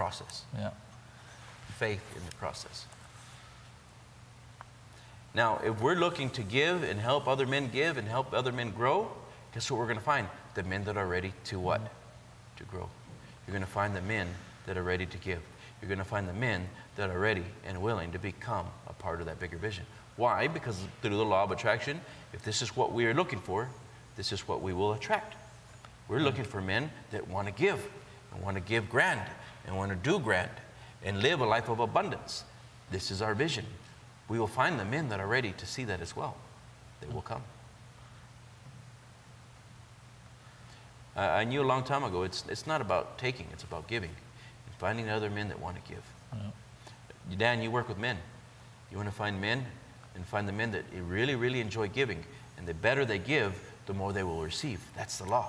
process. Yeah. Faith in the process. Now, if we're looking to give and help other men give and help other men grow, guess what we're going to find? The men that are ready to what? To grow. You're going to find the men that are ready to give. You're going to find the men that are ready and willing to become a part of that bigger vision. Why? Because through the law of attraction, if this is what we are looking for, this is what we will attract. We're looking for men that want to give, and want to give grand, and want to do grand, and live a life of abundance. This is our vision. We will find the men that are ready to see that as well. They will come. I knew a long time ago, it's not about taking, it's about giving. And finding other men that want to give. Yeah. Dan, you work with men. You want to find men and find the men that really, really enjoy giving. And the better they give, the more they will receive. That's the law.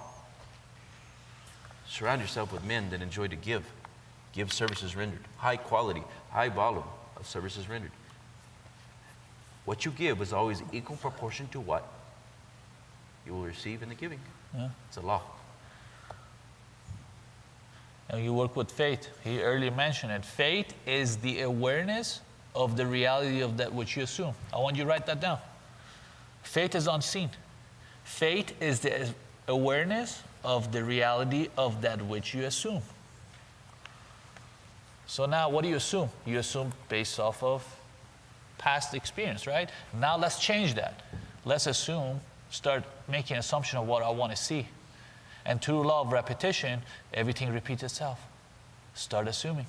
Surround yourself with men that enjoy to give. Give services rendered. High quality, high volume of services rendered. What you give is always equal proportion to what you will receive in the giving. Yeah. It's a law. And you work with faith. He earlier mentioned it. Faith is the awareness of the reality of that which you assume. I want you to write that down. Faith is unseen. Faith is the awareness of the reality of that which you assume. So now what do you assume? You assume based off of past experience, right? Now let's change that. Let's assume, start making an assumption of what I want to see. And through law of repetition, everything repeats itself. Start assuming.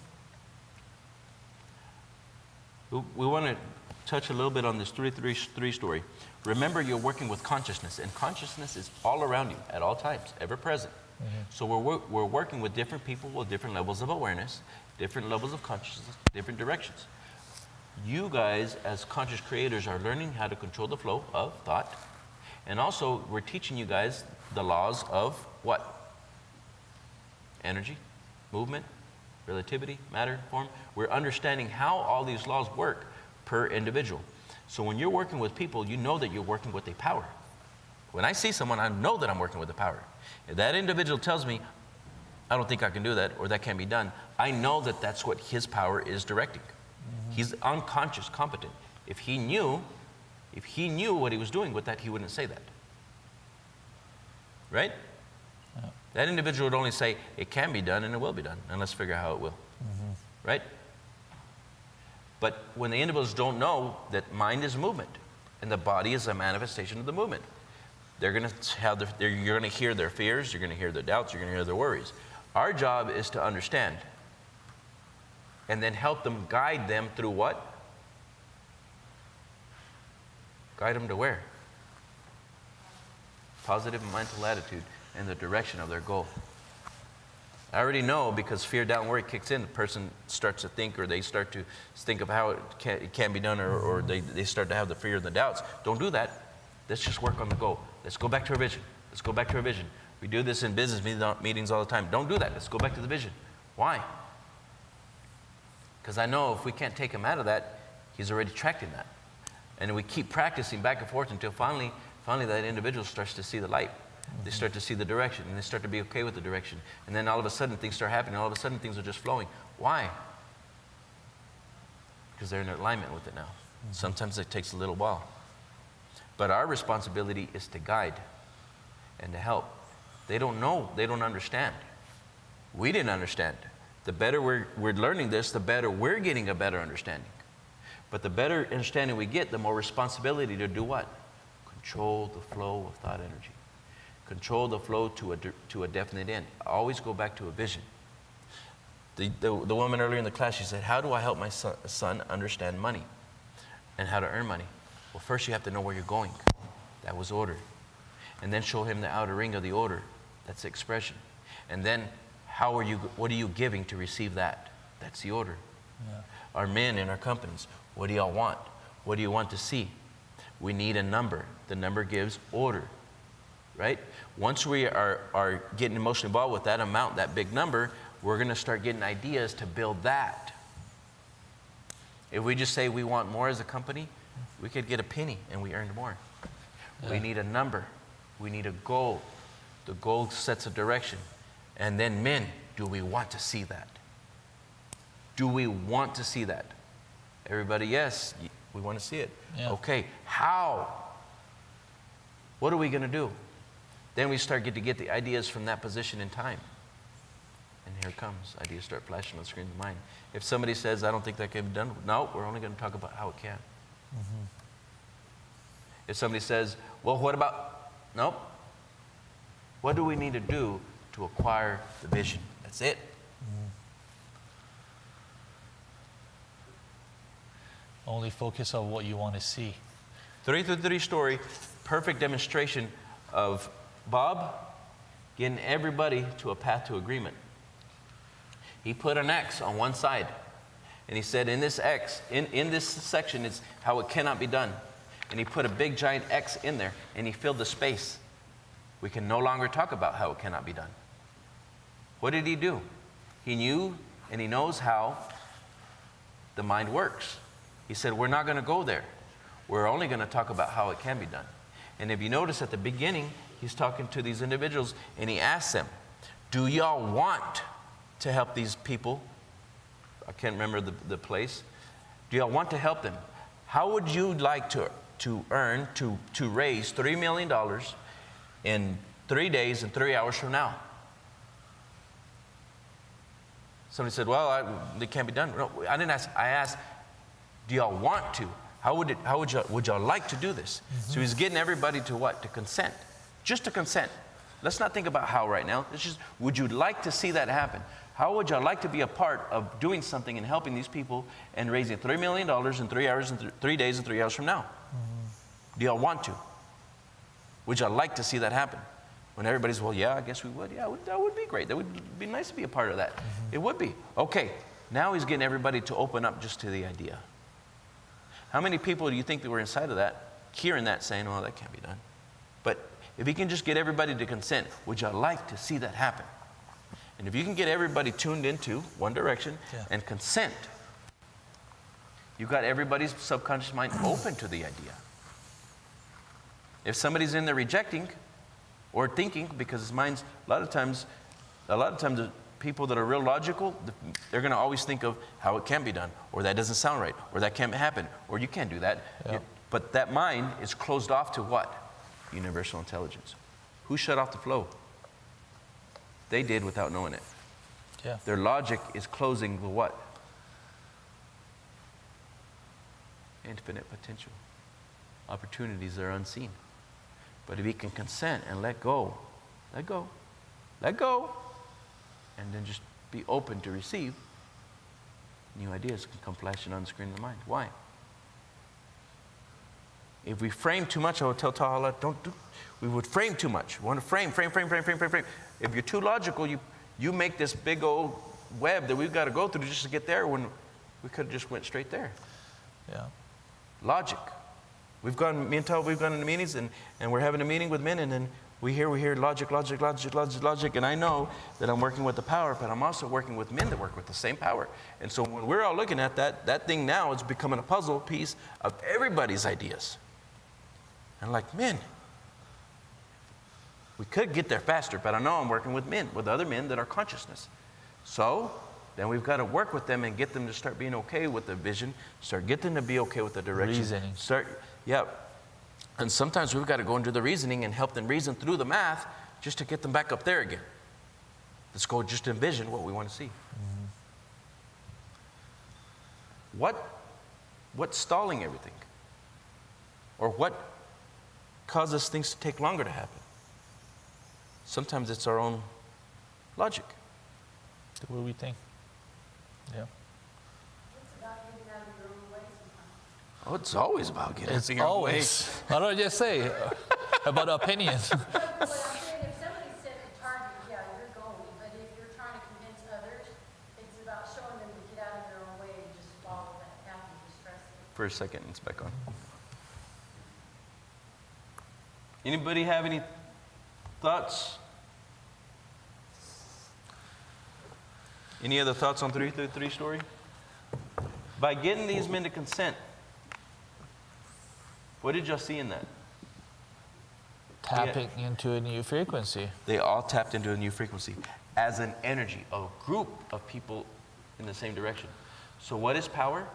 We want to touch a little bit on this 3 story. Remember, you're working with consciousness, and consciousness is all around you at all times, ever present. Mm-hmm. So we're working with different people with different levels of awareness, different levels of consciousness, different directions. You guys, as conscious creators, are learning how to control the flow of thought. And also, we're teaching you guys the laws of what? Energy, movement, relativity, matter, form. We're understanding how all these laws work per individual. So when you're working with people, you know that you're working with a power. When I see someone, I know that I'm working with a power. If that individual tells me, I don't think I can do that, or that can't be done, I know that that's what his power is directing. Mm-hmm. He's unconscious, competent. If he knew what he was doing with that, he wouldn't say that. Right? Yeah. That individual would only say, it can be done and it will be done, and let's figure out how it will. Mm-hmm. Right? But when the individuals don't know that mind is movement, and the body is a manifestation of the movement, they're going to have you're going to hear their fears, you're going to hear their doubts, you're going to hear their worries. Our job is to understand, and then help them, guide them through what? Guide them to where? Positive mental attitude in the direction of their goal. I already know, because fear, doubt, and worry kicks in, the person starts to think, or they start to think of how it can be done, or they start to have the fear and the doubts. Don't do that. Let's just work on the goal. Let's go back to our vision. Let's go back to our vision. We do this in business meetings all the time. Don't do that. Let's go back to the vision. Why? Because I know if we can't take him out of that, he's already tracked in that. And we keep practicing back and forth until finally that individual starts to see the light. They start to see the direction, and they start to be okay with the direction. And then all of a sudden things start happening. All of a sudden things are just flowing. Why? Because they're in alignment with it now. Mm-hmm. Sometimes it takes a little while. But our responsibility is to guide and to help. They don't know. They don't understand. We didn't understand. The better we're learning this, the better we're getting a better understanding. But the better understanding we get, the more responsibility to do what? Control the flow of thought energy. Control the flow to a definite end. Always go back to a vision. The woman earlier in the class, she said, how do I help my son understand money and how to earn money? Well, first you have to know where you're going. That was order. And then show him the outer ring of the order. That's the expression. And then what are you giving to receive that? That's the order. Yeah. Our men in our companies, what do y'all want? What do you want to see? We need a number. The number gives order. Right? Once we are getting emotionally involved with that amount, that big number, we're going to start getting ideas to build that. If we just say we want more as a company, we could get a penny and we earned more. Yeah. We need a number. We need a goal. The goal sets a direction. And then men, do we want to see that? Do we want to see that? Everybody, yes, we want to see it. Yeah. Okay, how? What are we going to do? Then we start to get the ideas from that position in time. And here it comes. Ideas start flashing on the screen of the mind. If somebody says, I don't think that can be done, no, we're only going to talk about how it can. Mm-hmm. If somebody says, well, what about, nope. What do we need to do to acquire the vision? That's it. Mm-hmm. Only focus on what you want to see. 3-3 story, perfect demonstration of Bob getting everybody to a path to agreement. He put an X on one side, and he said, in this X, in this section is how it cannot be done. And he put a big giant X in there, and he filled the space. We can no longer talk about how it cannot be done. What did he do? He knew and he knows how the mind works. He said, we're not going to go there. We're only going to talk about how it can be done. And if you notice at the beginning, he's talking to these individuals, and he asks them, do y'all want to help these people? I can't remember the place. Do y'all want to help them? How would you like to raise $3 million in 3 days and 3 hours from now? Somebody said, well, it can't be done. No, I didn't ask. I asked, do y'all want to? How would y'all like to do this? Mm-hmm. So he's getting everybody to what? To consent. Just to consent. Let's not think about how right now. It's just, would you like to see that happen? How would y'all like to be a part of doing something and helping these people and raising $3 million in 3 hours and 3 days and 3 hours from now? Mm-hmm. Do y'all want to? Would y'all like to see that happen? When everybody's, well, yeah, I guess we would. Yeah, that would be great. That would be nice to be a part of that. Mm-hmm. It would be. Okay, now he's getting everybody to open up just to the idea. How many people do you think that were inside of that, hearing that, saying, oh, that can't be done? But if he can just get everybody to consent, would y'all like to see that happen? And if you can get everybody tuned into one direction and consent, you've got everybody's subconscious mind open to the idea. If somebody's in there rejecting or thinking, because his mind's, a lot of times the people that are real logical, they're going to always think of how it can be done, or that doesn't sound right, or that can't happen, or you can't do that. Yeah. But that mind is closed off to what? Universal intelligence. Who shut off the flow? They did without knowing it. Yeah. Their logic is closing the what? Infinite potential. Opportunities that are unseen. But if he can consent and let go, and then just be open to receive, new ideas can come flashing on the screen of the mind. Why? If we frame too much, I would tell Tahala, we would frame too much. We want to frame. If you're too logical, you make this big old web that we've got to go through just to get there when we could have just went straight there. Yeah. Logic. Me and Tal, we've gone into meetings and we're having a meeting with men, and then we hear logic, and I know that I'm working with the power, but I'm also working with men that work with the same power. And so when we're all looking at that thing now, it's becoming a puzzle piece of everybody's ideas. And like, men, we could get there faster, but I know I'm working with men, with other men that are consciousness. So then we've got to work with them and get them to start being okay with the vision, get them to be okay with the direction. Reasoning. And sometimes we've got to go into the reasoning and help them reason through the math just to get them back up there again. Let's go just envision what we want to see. Mm-hmm. What's stalling everything? Or what causes things to take longer to happen? Sometimes it's our own logic. The way we think. Yeah. Oh, it's always about getting it's always. What did I just say? About opinions. But what I'm saying, if somebody set the target, yeah, you're going. But if you're trying to convince others, it's about showing them to get out of their own way and just follow that path and just trust it. For a second, it's back on. Anybody have any thoughts? Any other thoughts on 333 story? By getting these men to consent, what did y'all see in that? Tapping into a new frequency. They all tapped into a new frequency as an energy, a group of people in the same direction. So what is power?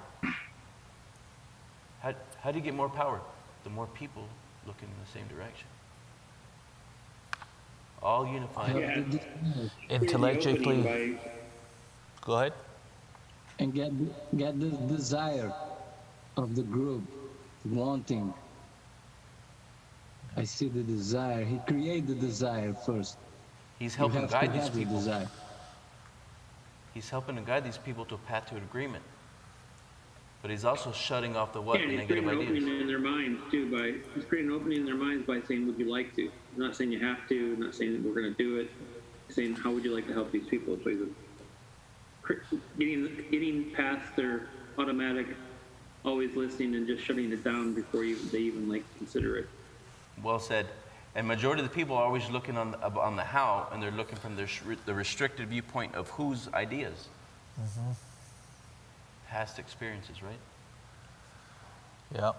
How do you get more power? The more people looking in the same direction. All unified. Yeah. Intellectually. Go ahead. And get the desire of the group wanting. I see the desire. He created the desire first. He's You helping have guide to these have the people. desire. He's helping to guide these people to a path to an agreement. But he's also shutting off the what? Yeah, The and he's creating negative an ideas. opening in their minds too. He's creating an opening in their minds by saying, "Would you like to?" He's not saying you have to. Not saying that we're going to do it. He's saying, "How would you like to help these people?" So he's getting past their automatic, always listening, and just shutting it down before they even like consider it. Well said. And majority of the people are always looking on the how, and they're looking from the restricted viewpoint of whose ideas. Past experiences, right? Yeah.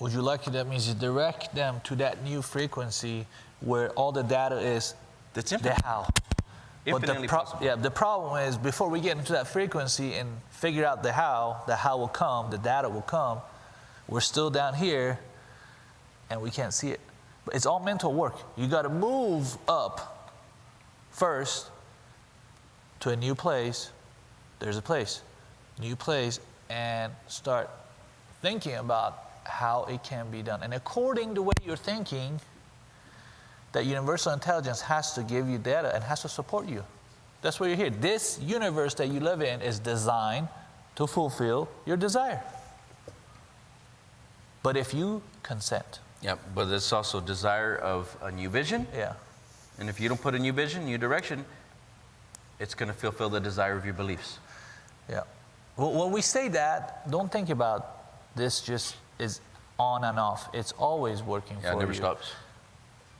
Would you like it? That means you direct them to that new frequency where all the data is That's the infinite. how. Infinitely possible. Yeah, the problem is before we get into that frequency and figure out the how will come, the data will come, we're still down here and we can't see it. But it's all mental work. You got to move up first to a new place. There's a place, new place, and start thinking about how it can be done. And according to the way you're thinking, that universal intelligence has to give you data and has to support you. That's why you're here. This universe that you live in is designed to fulfill your desire. But if you consent. Yeah, but it's also desire of a new vision. Yeah. And if you don't put a new vision, new direction, it's going to fulfill the desire of your beliefs. Yeah. Well, when we say that, don't think about this just is on and off. It's always working Yeah, for it never you. stops.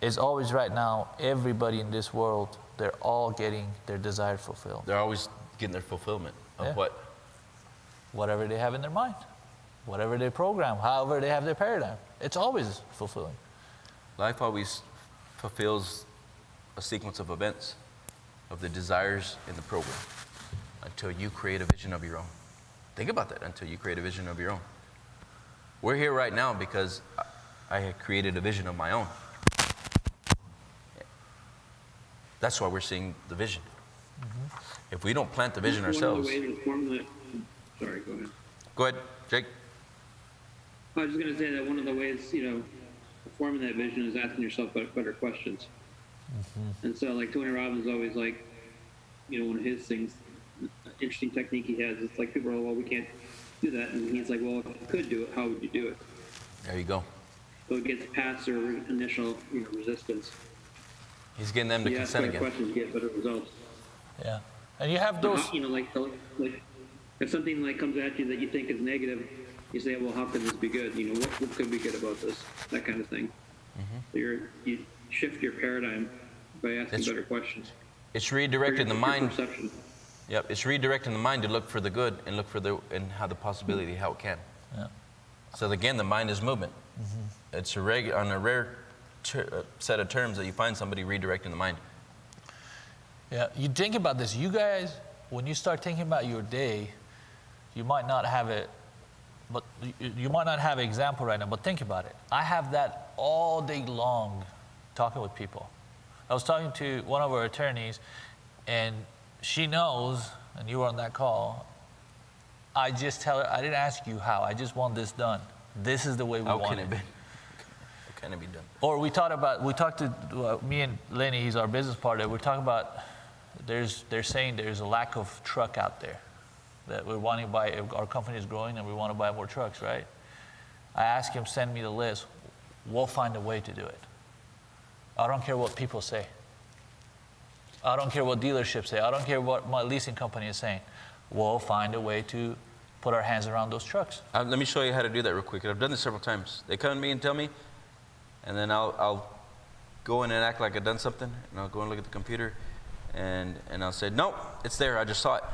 It's always right now, everybody in this world, they're all getting their desire fulfilled. They're always getting their fulfillment of Yeah. what? Whatever they have in their mind, whatever they program, however they have their paradigm, it's always fulfilling. Life always fulfills a sequence of events, of the desires in the program, until you create a vision of your own. Think about that, until you create a vision of your own. We're here right now because I had created a vision of my own. That's why we're seeing the vision. If we don't plant the vision ourselves. One of the ways to form that. Sorry, go ahead. Go ahead, Jake. I was just going to say that one of the ways, forming that vision is asking yourself better questions. And so, like, Tony Robbins always, like, one of his things, interesting technique he has, it's like people are, well, we can't do that. And he's like, well, if you could do it, how would you do it? There you go. So it gets past their initial, resistance. He's getting them to You ask consent better again. questions, you get better results. Yeah. And you have those. Like if something like comes at you that you think is negative, you say, well, how could this be good? What could be good about this? That kind of thing. So you shift your paradigm by asking better questions. It's redirecting the mind. Perception. Yep, it's redirecting the mind to look for the good and look for and how the possibility, how it can. Yeah. So again, the mind is movement. It's on a rare set of terms that you find somebody redirecting the mind. Yeah, you think about this. You guys, when you start thinking about your day, you might not have it, but you might not have an example right now, but think about it. I have that all day long talking with people. I was talking to one of our attorneys, and she knows, and you were on that call, I just tell her, I didn't ask you how, I just want this done. This is the way we How want can it. it be? How can it be done? Or we talked to me and Lenny, he's our business partner, we're talking about, they're saying there's a lack of truck out there, that we're wanting to buy, our company is growing and we want to buy more trucks, right? I asked him, send me the list. We'll find a way to do it. I don't care what people say. I don't care what dealerships say. I don't care what my leasing company is saying. We'll find a way to put our hands around those trucks. Let me show you how to do that real quick. I've done this several times. They come to me and tell me, and then I'll go in and act like I've done something, and I'll go and look at the computer, and I'll say, no, it's there. I just saw it.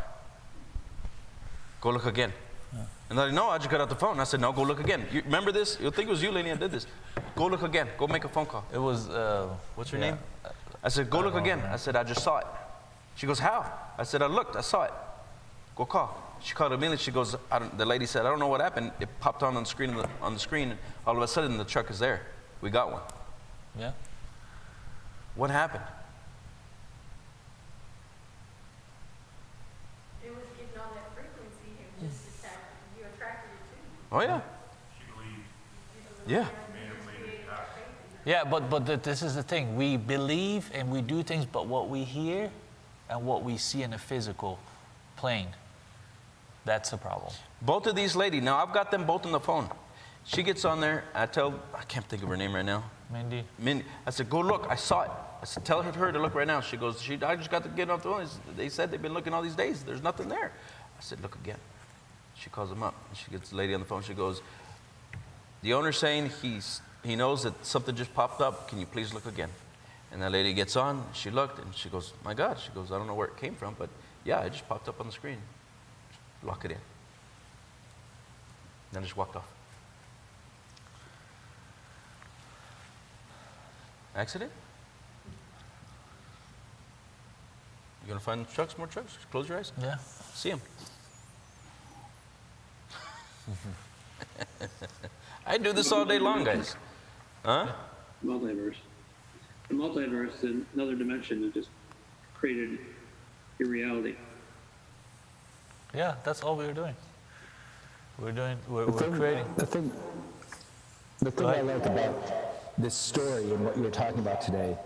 Go look again. Yeah. And they're like, no, I just got out the phone. I said, no, go look again. You remember this? You'll think it was you, Lenny, that did this. Go look again. Go make a phone call. It was, what's her name? I said, go look again. I said, I just saw it. She goes, how? I said, I looked. I saw it. Go call. She called immediately. She goes, the lady said, I don't know what happened. It popped on the screen. On the screen, all of a sudden the truck is there. We got one. Yeah. What happened? It was getting on that frequency and just you attracted it to you. Oh yeah. Yeah. Yeah, but this is the thing. We believe and we do things, but what we hear and what we see in the physical plane, that's the problem. Both of these ladies, now I've got them both on the phone. She gets on there, I can't think of her name right now. Mindy. I said, go look, I saw it. I said, tell her to look right now. She goes, I just got to get off the phone. They said they've been looking all these days. There's nothing there. I said, look again. She calls them up. And she gets the lady on the phone. She goes, the owner's saying he knows that something just popped up. Can you please look again? And that lady gets on. She looked, and she goes, my God. She goes, I don't know where it came from, but yeah, it just popped up on the screen. Lock it in. Then just walked off. Accident? You gonna find trucks, more trucks? Close your eyes. Yeah. See them. I do this all day long, guys. Huh? Multiverse. The multiverse is another dimension that just created your reality. Yeah, that's all we're doing. We're creating. The thing I like about this story and what you're talking about today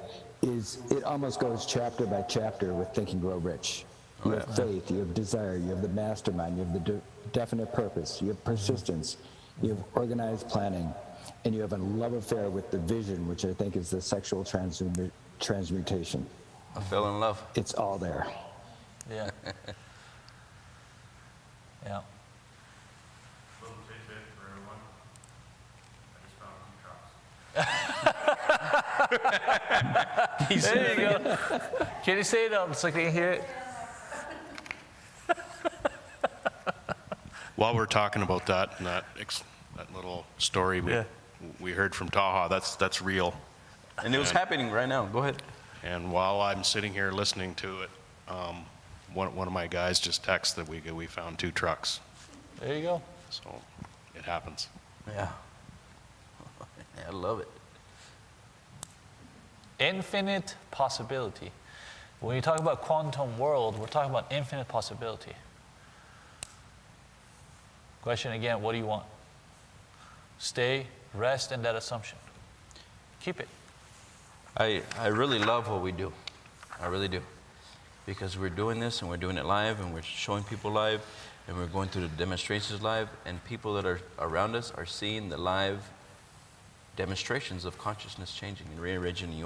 is it almost goes chapter by chapter with Think and Grow Rich. You have faith, you have desire, you have the mastermind, you have the definite purpose, you have persistence, you have organized planning, and you have a love affair with the vision, which I think is the sexual transmutation. I fell in love. It's all there. Yeah. Yeah. Little tidbit for everyone. I just found 2 trucks. There you go. Can you say it up so I can hear it? While we're talking about that and that little story we heard from Taha, that's real. And it was happening right now. Go ahead. And while I'm sitting here listening to it, one of my guys just texted that we found 2 trucks. There you go. So it happens. Yeah. I love it. Infinite possibility. When you talk about quantum world, we're talking about infinite possibility. Question again, what do you want? Stay, rest in that assumption. Keep it. I really love what we do. I really do. Because we're doing this and we're doing it live and we're showing people live and we're going through the demonstrations live and people that are around us are seeing the live demonstrations of consciousness changing and rearranging